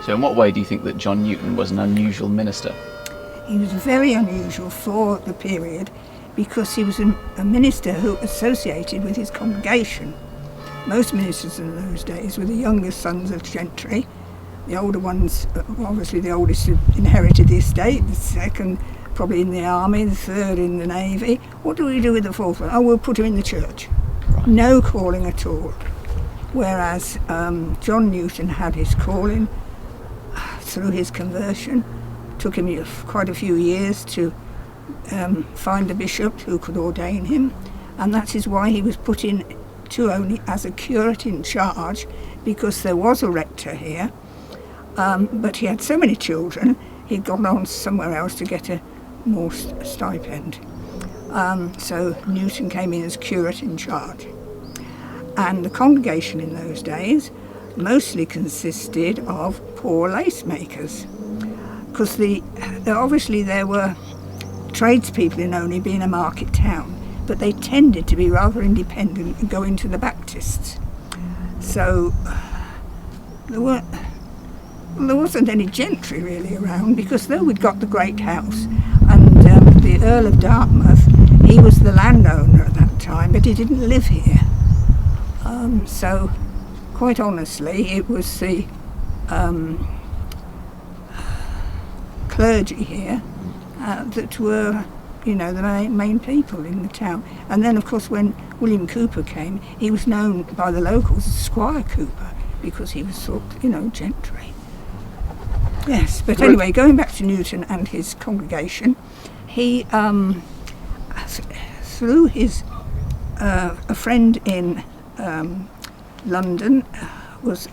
So in what way do you think that John Newton was an unusual minister? He was very unusual for the period because he was a minister who associated with his congregation. Most ministers in those days were the younger sons of gentry. The older ones, obviously the oldest inherited the estate, the second probably in the army, the third in the navy. What do we do with the fourth one? Oh, we'll put him in the church. Right. No calling at all. Whereas John Newton had his calling through his conversion. Took him quite a few years to find a bishop who could ordain him, and that is why he was put in to only as a curate in charge, because there was a rector here, but he had so many children he'd gone on somewhere else to get a more stipend. So Newton came in as curate in charge, and the congregation in those days mostly consisted of poor lace makers, because obviously there were tradespeople in Only, being a market town, but they tended to be rather independent and go into the Baptists. So there wasn't any gentry really around, because though we'd got the great house, and the Earl of Dartmouth, he was the landowner at that time, but he didn't live here. So quite honestly, it was the clergy here that were, the main people in the town. And then, of course, when William Cooper came, he was known by the locals as Squire Cooper, because he was sort of, gentry. Yes, but anyway, going back to Newton and his congregation, he, through his, a friend in London, was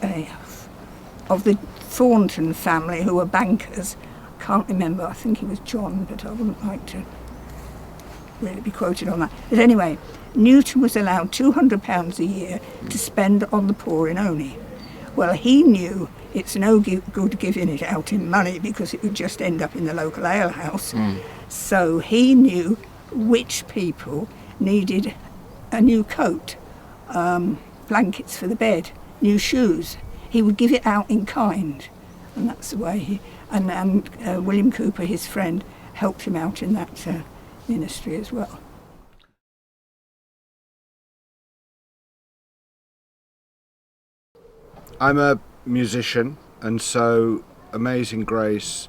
of the Thornton family, who were bankers. Can't remember, I think he was John, but I wouldn't like to really be quoted on that. But anyway, Newton was allowed £200 a year to spend on the poor in Only. Well, he knew it's no good giving it out in money, because it would just end up in the local alehouse. So he knew which people needed a new coat, blankets for the bed, new shoes. He would give it out in kind, and that's the way he... And William Cooper, his friend, helped him out in that ministry as well. I'm a musician, and so Amazing Grace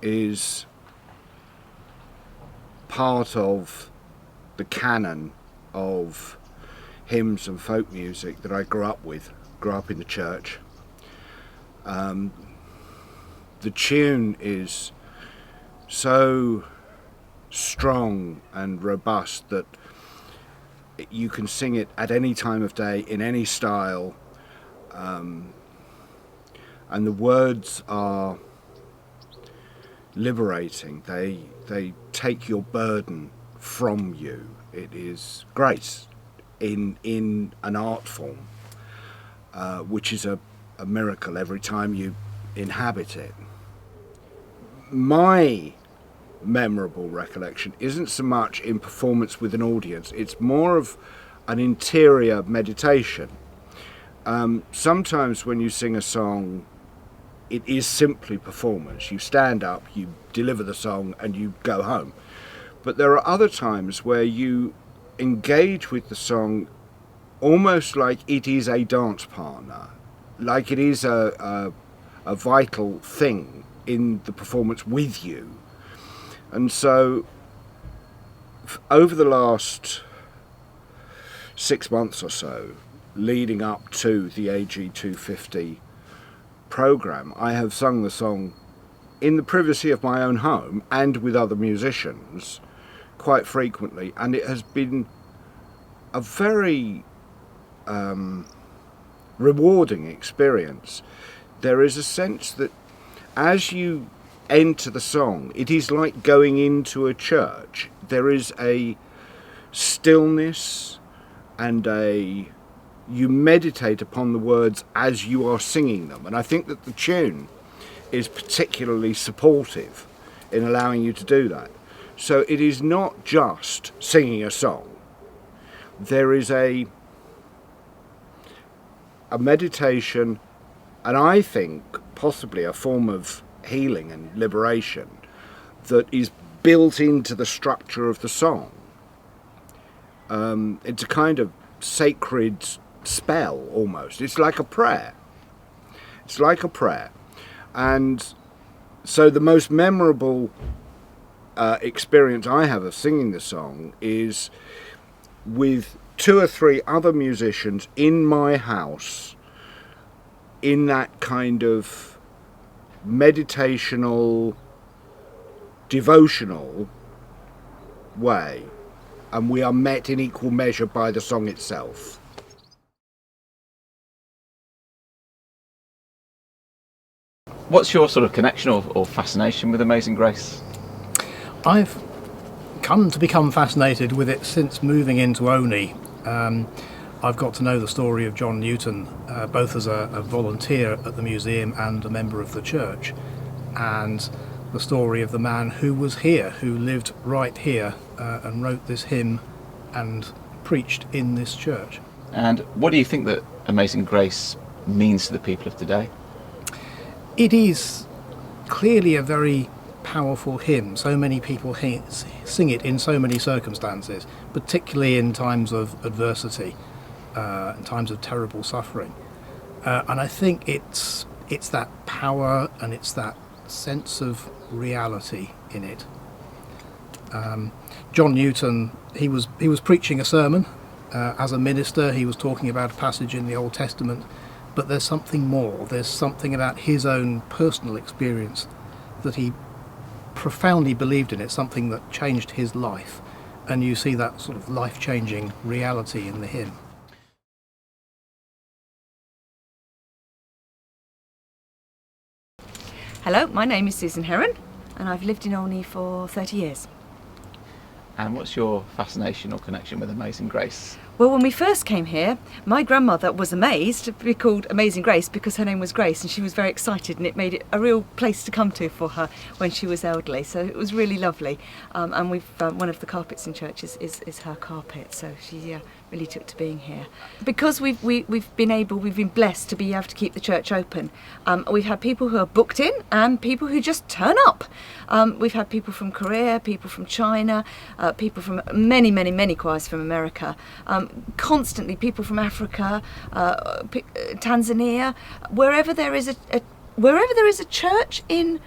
is part of the canon of hymns and folk music that I grew up in the church. The tune is so strong and robust that you can sing it at any time of day, in any style, and the words are liberating. They take your burden from you. It is grace in an art form, which is a miracle every time you inhabit it. My memorable recollection isn't so much in performance with an audience, it's more of an interior meditation. Sometimes when you sing a song, it is simply performance. You stand up, you deliver the song, and you go home. But there are other times where you engage with the song almost like it is a dance partner, like it is a vital thing in the performance with you. And so over the last 6 months or so, leading up to the AG 250 programme, I have sung the song in the privacy of my own home and with other musicians quite frequently, and it has been a very rewarding experience. There is a sense that as you enter the song, it is like going into a church. There is a stillness and you meditate upon the words as you are singing them. And I think that the tune is particularly supportive in allowing you to do that. So it is not just singing a song. There is a meditation and I think possibly a form of healing and liberation that is built into the structure of the song. It's a kind of sacred spell almost. It's like a prayer. It's like a prayer. And so the most memorable experience I have of singing the song is with 2 or 3 other musicians in my house in that kind of meditational, devotional way, and we are met in equal measure by the song itself. What's your sort of connection or fascination with Amazing Grace? I've come to become fascinated with it since moving into Oney. I've got to know the story of John Newton, both as a volunteer at the museum and a member of the church, and the story of the man who was here, who lived right here, and wrote this hymn and preached in this church. And what do you think that Amazing Grace means to the people of today? It is clearly a very powerful hymn. So many people sing it in so many circumstances, particularly in times of adversity, in times of terrible suffering. And I think it's that power and it's that sense of reality in it. John Newton, he was preaching a sermon. As a minister, he was talking about a passage in the Old Testament, but there's something more. There's something about his own personal experience that he profoundly believed in. It's something that changed his life, and you see that sort of life-changing reality in the hymn. Hello, my name is Susan Heron, and I've lived in Olney for 30 years. And what's your fascination or connection with Amazing Grace? Well, when we first came here, my grandmother was amazed to be called Amazing Grace because her name was Grace, and she was very excited, and it made it a real place to come to for her when she was elderly. So it was really lovely. And we've one of the carpets in church is her carpet, so she really took to being here. Because we've been blessed to be able to keep the church open. We've had people who are booked in and people who just turn up. We've had people from Korea, people from China, people from many choirs from America. Constantly people from Africa, Tanzania, wherever there is a church in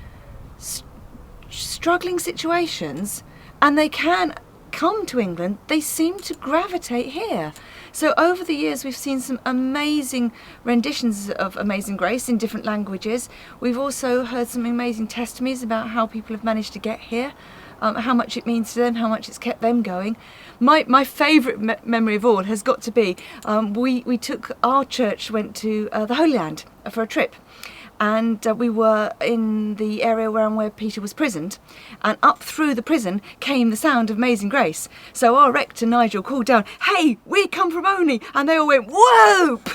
struggling situations, and they can come to England, they seem to gravitate here. So over the years we've seen some amazing renditions of Amazing Grace in different languages. We've also heard some amazing testimonies about how people have managed to get here, how much it means to them, how much it's kept them going. My favourite memory of all has got to be our church went to the Holy Land for a trip. And we were in the area around where Peter was prisoned, and up through the prison came the sound of Amazing Grace. So our rector Nigel called down, "Hey, we come from Oney," and they all went whoop,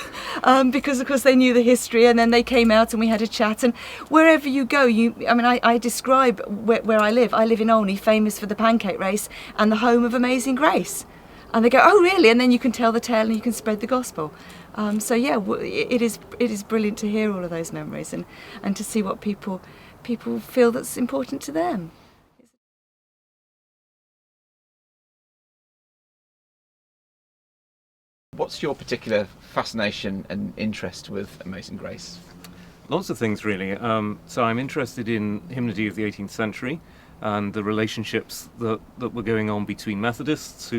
because of course they knew the history. And then they came out and we had a chat. And wherever you go, I describe where I live. I live in Oney, famous for the pancake race and the home of Amazing Grace. And they go, "Oh really?" And then you can tell the tale and you can spread the gospel. So yeah, it is brilliant to hear all of those memories and to see what people feel that's important to them. What's your particular fascination and interest with Amazing Grace? Lots of things, really. So I'm interested in hymnody of the 18th century and the relationships that were going on between Methodists,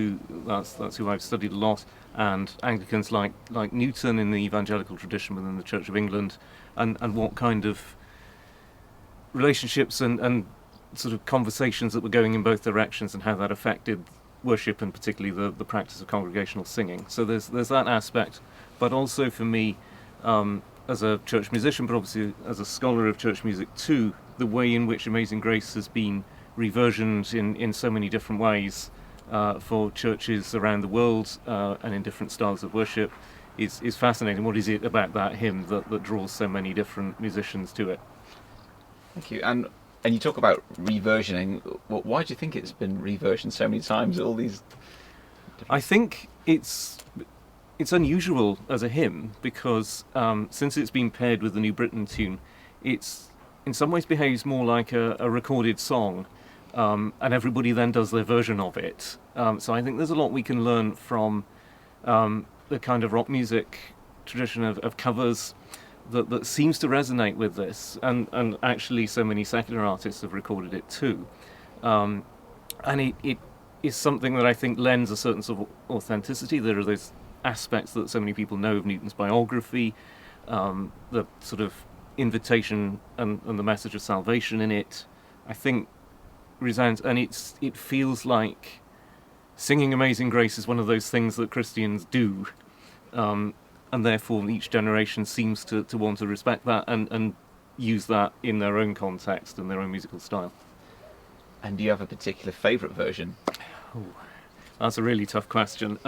that's who I've studied a lot, and Anglicans like Newton in the evangelical tradition within the Church of England, and what kind of relationships and sort of conversations that were going in both directions, and how that affected worship and particularly the practice of congregational singing. So there's that aspect, but also for me, as a church musician, but obviously as a scholar of church music too, the way in which Amazing Grace has been reversioned in so many different ways for churches around the world and in different styles of worship is fascinating. What is it about that hymn that draws so many different musicians to it? Thank you. And you talk about reversioning. Why do you think it's been reversioned so many times? All these. I think it's it's unusual as a hymn because since it's been paired with the New Britain tune, it's in some ways behaves more like a recorded song, and everybody then does their version of it. So I think there's a lot we can learn from the kind of rock music tradition of covers that seems to resonate with this, and actually so many secular artists have recorded it too. And it is something that I think lends a certain sort of authenticity. There are those aspects that so many people know of Newton's biography, the sort of invitation and the message of salvation in it, I think resounds, and it feels like singing Amazing Grace is one of those things that Christians do, and therefore each generation seems to want to respect that and use that in their own context and their own musical style. And do you have a particular favourite version? Oh, that's a really tough question.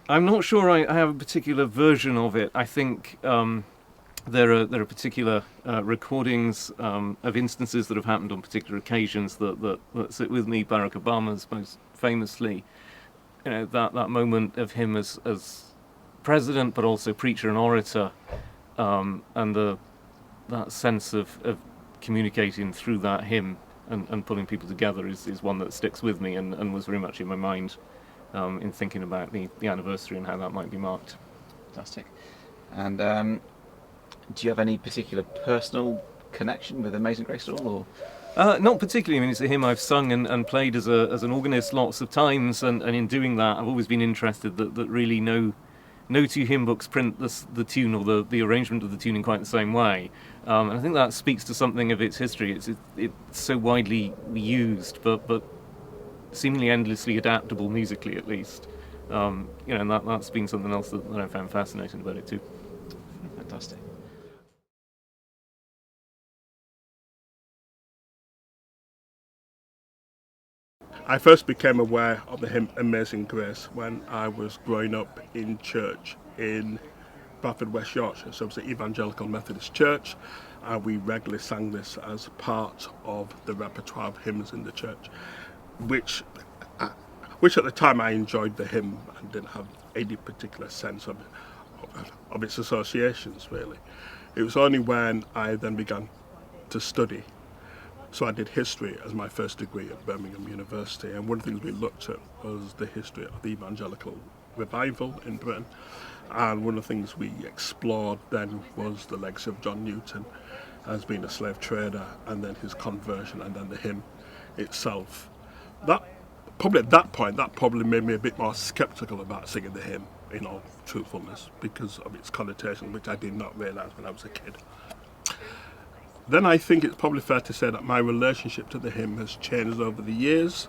I'm not sure I have a particular version of it. I think there are particular recordings of instances that have happened on particular occasions that sit with me. Barack Obama's most famously, that moment of him as president, but also preacher and orator, and that sense of communicating through that hymn and pulling people together is one that sticks with me and was very much in my mind in thinking about the anniversary and how that might be marked. Fantastic. And do you have any particular personal connection with Amazing Grace at all? Or? Not particularly. I mean, it's a hymn I've sung and played as an organist lots of times, and in doing that, I've always been interested that really no two hymn books print the tune or the arrangement of the tune in quite the same way. And I think that speaks to something of its history. It's so widely used, but seemingly endlessly adaptable musically, at least. And that's been something else that I found fascinating about it too. Fantastic. I first became aware of the hymn Amazing Grace when I was growing up in church in Bradford, West Yorkshire. So it was the Evangelical Methodist Church, and we regularly sang this as part of the repertoire of hymns in the church, which at the time I enjoyed the hymn and didn't have any particular sense of its associations, really. It was only when I then began to study. So I did history as my first degree at Birmingham University, and one of the things we looked at was the history of the evangelical revival in Britain, and one of the things we explored then was the legacy of John Newton as being a slave trader, and then his conversion, and then the hymn itself. That probably at that point, that probably made me a bit more sceptical about singing the hymn, in all truthfulness, because of its connotation, which I did not realise when I was a kid. Then I think it's probably fair to say that my relationship to the hymn has changed over the years.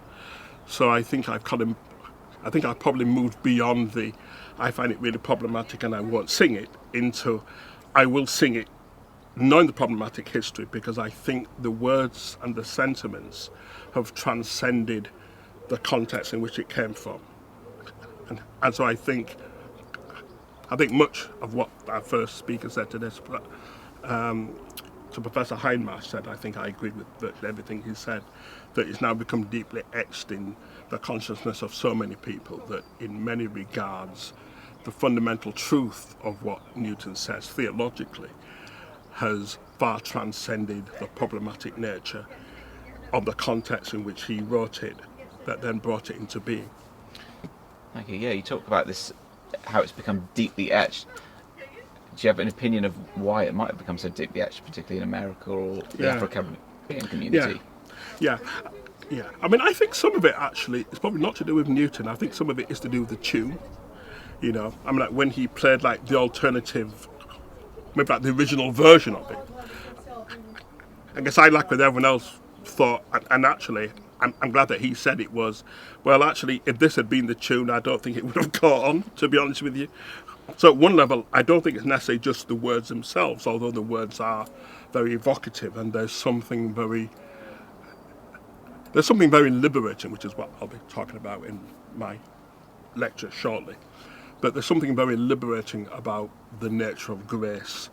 So I think I've probably moved beyond the I find it really problematic and I won't sing it into I will sing it knowing the problematic history, because I think the words and the sentiments have transcended the context in which it came from. And so I think much of what our first speaker said to this, so Professor Hindmarsh said, I think I agreed with virtually everything he said, that it's now become deeply etched in the consciousness of so many people that in many regards the fundamental truth of what Newton says theologically has far transcended the problematic nature of the context in which he wrote it that then brought it into being. Thank you. Yeah, you talk about this, how it's become deeply etched. Do you have an opinion of why it might have become so deeply etched, particularly in America or the Afro-Caribbean community? Yeah. I mean, I think some of it actually is probably not to do with Newton. I think some of it is to do with the tune. I mean, like when he played like the alternative, maybe like the original version of it. I guess I, like with everyone else, thought, and actually, I'm glad that he said it was, well, actually, if this had been the tune, I don't think it would have caught on, to be honest with you. So at one level, I don't think it's necessarily just the words themselves, although the words are very evocative, and there's something very liberating, which is what I'll be talking about in my lecture shortly. But there's something very liberating about the nature of grace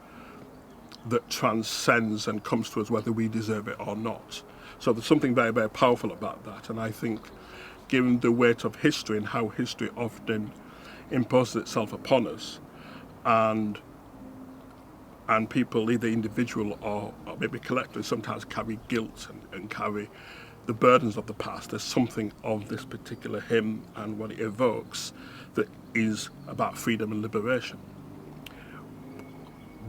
that transcends and comes to us whether we deserve it or not. So there's something very, very powerful about that, and I think given the weight of history and how history often imposes itself upon us, and people, either individual or maybe collectively, sometimes carry guilt and carry the burdens of the past. There's something of this particular hymn and what it evokes that is about freedom and liberation.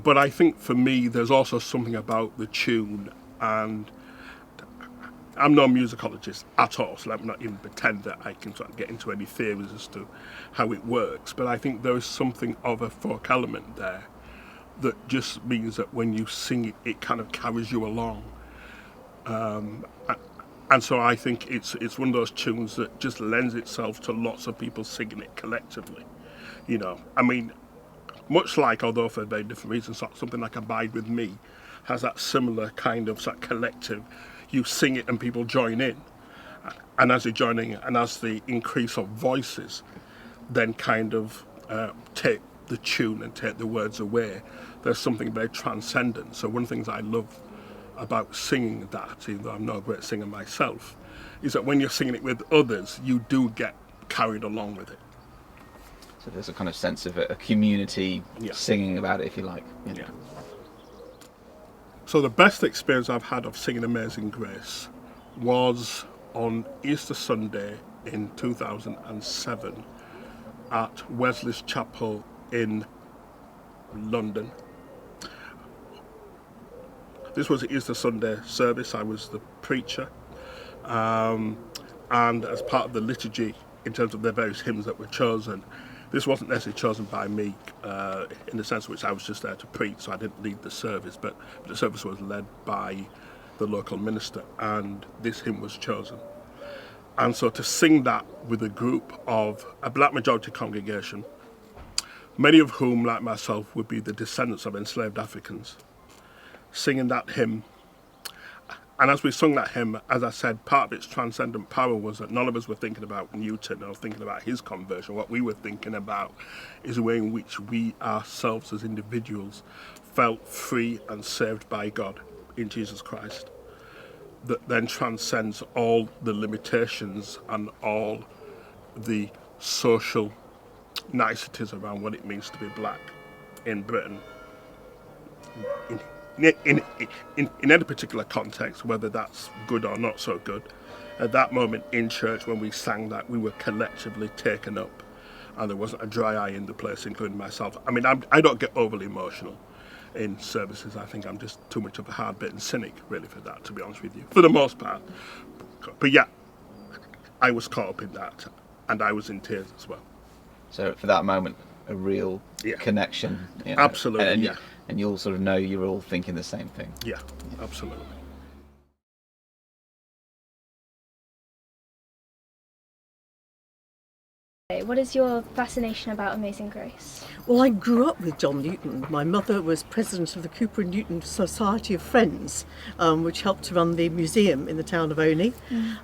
But I think for me, there's also something about the tune, and I'm no musicologist at all, so let me not even pretend that I can sort of get into any theories as to how it works. But I think there is something of a folk element there that just means that when you sing it, it kind of carries you along. And so I think it's one of those tunes that just lends itself to lots of people singing it collectively. You know, I mean, much like, although for very different reasons, something like Abide With Me has that similar kind of collective. You sing it and people join in. And as you're joining, and as the increase of voices then kind of take the tune and take the words away, there's something very transcendent. So one of the things I love about singing that, even though I'm not a great singer myself, is that when you're singing it with others, you do get carried along with it. So there's a kind of sense of a community singing about it, if you like. Yeah. So the best experience I've had of singing Amazing Grace was on Easter Sunday in 2007 at Wesley's Chapel in London. This was the Easter Sunday service. I was the preacher, and as part of the liturgy, in terms of the various hymns that were chosen, this wasn't necessarily chosen by me in the sense in which I was just there to preach, so I didn't lead the service, but the service was led by the local minister, and this hymn was chosen. And so to sing that with a group of a black majority congregation, many of whom, like myself, would be the descendants of enslaved Africans, singing that hymn. And as we sung that hymn, as I said, part of its transcendent power was that none of us were thinking about Newton or thinking about his conversion. What we were thinking about is the way in which we ourselves as individuals felt free and saved by God in Jesus Christ, that then transcends all the limitations and all the social niceties around what it means to be black in Britain. In any particular context, whether that's good or not so good, at that moment in church when we sang that, we were collectively taken up, and there wasn't a dry eye in the place, including myself. I mean, I don't get overly emotional in services. I think I'm just too much of a hard-bitten cynic, really, for that, to be honest with you, for the most part. But yeah, I was caught up in that, and I was in tears as well. So for that moment, a real connection. You know, absolutely, and you'll sort of know you're all thinking the same thing. Yeah, absolutely. What is your fascination about Amazing Grace? Well, I grew up with John Newton. My mother was president of the Cooper and Newton Society of Friends, which helped to run the museum in the town of Oney.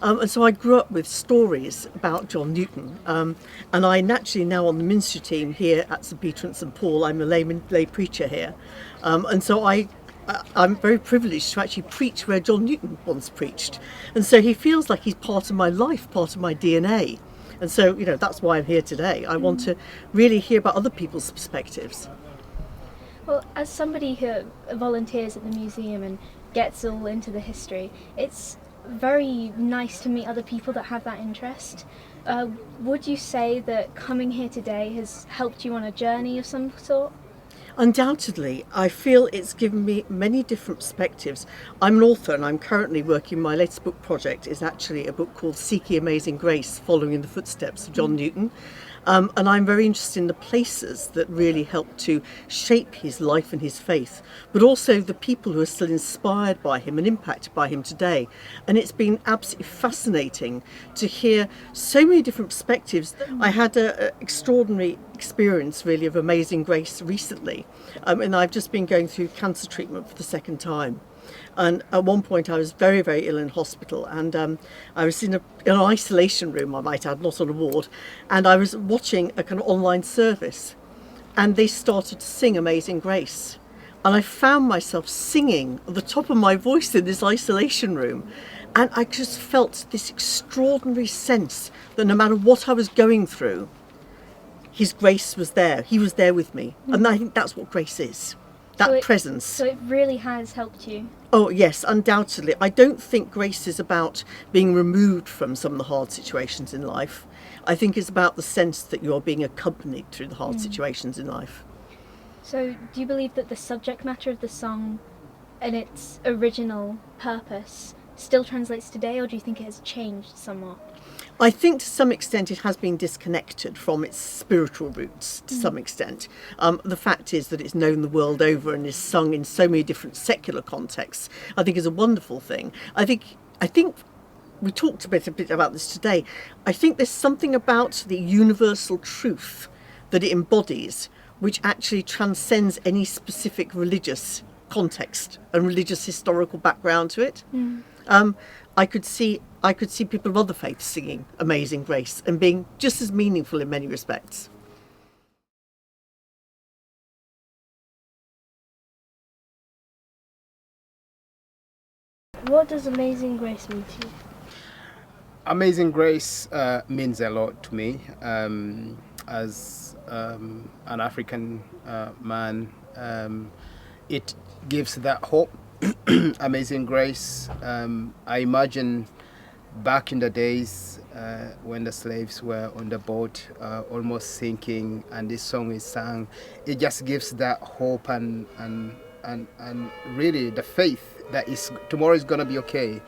And so I grew up with stories about John Newton. And I naturally now on the ministry team here at St Peter and St Paul, I'm a lay preacher here. And so I'm very privileged to actually preach where John Newton once preached. And so he feels like he's part of my life, part of my DNA. And so, you know, that's why I'm here today. I want to really hear about other people's perspectives. Well, as somebody who volunteers at the museum and gets all into the history, it's very nice to meet other people that have that interest. Would you say that coming here today has helped you on a journey of some sort? Undoubtedly, I feel it's given me many different perspectives. I'm an author and I'm currently working, my latest book project is actually a book called Seeking Amazing Grace, following in the footsteps of John Newton. And I'm very interested in the places that really helped to shape his life and his faith, but also the people who are still inspired by him and impacted by him today. And it's been absolutely fascinating to hear so many different perspectives. I had an extraordinary experience really of Amazing Grace recently, and I've just been going through cancer treatment for the second time. And at one point I was very, very ill in hospital, and I was in an isolation room, I might add, not on a ward, and I was watching a kind of online service, and they started to sing Amazing Grace. And I found myself singing at the top of my voice in this isolation room. And I just felt this extraordinary sense that no matter what I was going through, His grace was there. He was there with me. And I think that's what grace is, that presence. So it really has helped you? Oh, yes, undoubtedly. I don't think grace is about being removed from some of the hard situations in life. I think it's about the sense that you're being accompanied through the hard situations in life. So do you believe that the subject matter of the song and its original purpose still translates today, or do you think it has changed somewhat? I think to some extent it has been disconnected from its spiritual roots to some extent. The fact is that it's known the world over and is sung in so many different secular contexts, I think is a wonderful thing. I think we talked a bit about this today. I think there's something about the universal truth that it embodies which actually transcends any specific religious context and religious historical background to it. I could see people of other faiths singing Amazing Grace and being just as meaningful in many respects. What does Amazing Grace mean to you? Amazing Grace means a lot to me. As an African man, it gives that hope. Amazing Grace. I imagine back in the days when the slaves were on the boat, almost sinking, and this song is sung. It just gives that hope and really the faith that tomorrow is gonna be okay.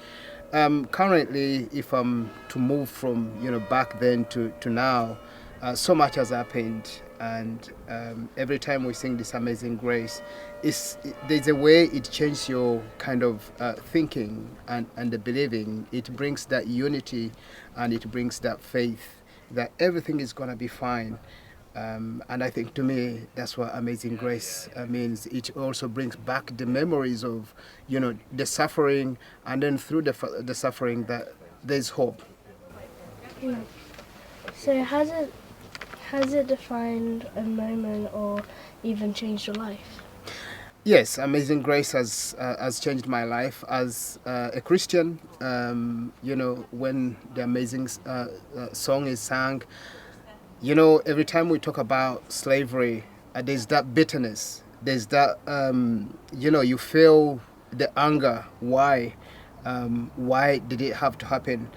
Currently, if I'm to move from back then to now, so much has happened, and every time we sing this Amazing Grace, there's a way it changes your kind of thinking and the believing. It brings that unity and it brings that faith that everything is going to be fine. And I think to me, that's what Amazing Grace means. It also brings back the memories of, the suffering, and then through the suffering that there's hope. So has it defined a moment or even changed your life? Yes, Amazing Grace has changed my life as a Christian. When the amazing song is sung, every time we talk about slavery, there's that bitterness. There's that, you feel the anger. Why? Why did it have to happen?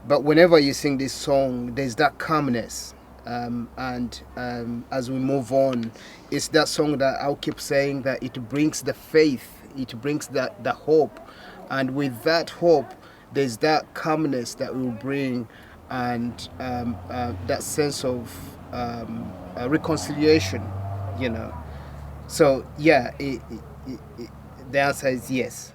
But whenever you sing this song, there's that calmness. As we move on, it's that song that I'll keep saying that it brings the faith, it brings the hope, and with that hope, there's that calmness that will bring, and that sense of reconciliation, So yeah, the answer is yes.